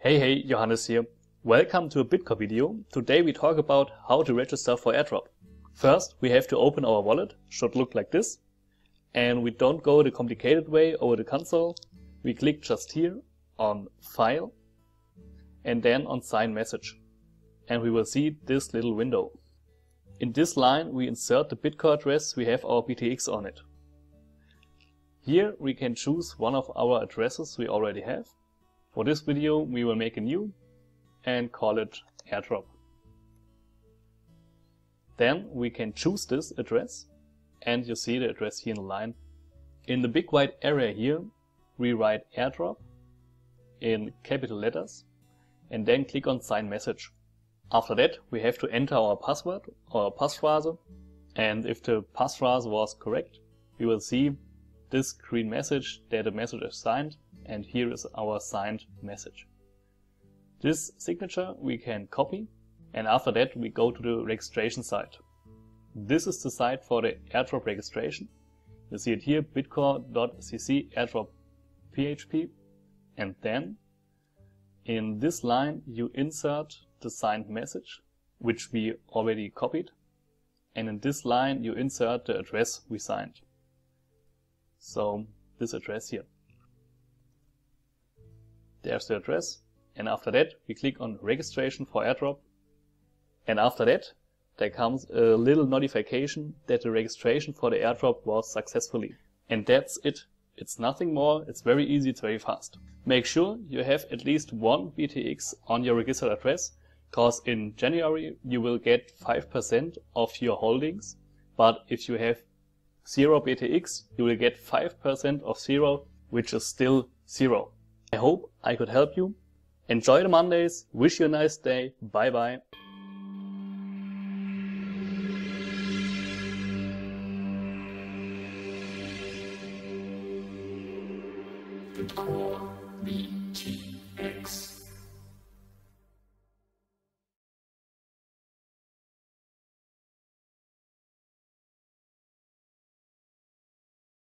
Hey, Johannes here. Welcome to a Bitcore video. Today we talk about how to register for airdrop. First, we have to open our wallet, should look like this. And we don't go the complicated way over the console. We click just here on File and then on Sign Message. And we will see this little window. In this line we insert the Bitcore address we have our BTX on it. Here we can choose one of our addresses we already have. For this video we will make a new and call it airdrop. Then we can choose this address and you see the address here in the line. In the big white area here we write airdrop in capital letters and then click on sign message. After that we have to enter our password or passphrase, and if the passphrase was correct we will see this green message that the message is signed, and here is our signed message. This signature we can copy, and after that we go to the registration site. This is the site for the airdrop registration. You see it here, bitcore.cc airdrop php, and then in this line you insert the signed message which we already copied, and in this line you insert the address we signed. So this address here. There's the address, and after that we click on registration for airdrop, and after that there comes a little notification that the registration for the airdrop was successfully. And that's it. It's nothing more, it's very easy, it's very fast. Make sure you have at least one BTX on your registered address, cause in January you will get 5% of your holdings, but if you have 0 BTX you will get 5% of 0, which is still 0. I hope I could help you. Enjoy the Mondays, wish you a nice day, bye bye. Bitcore BTX.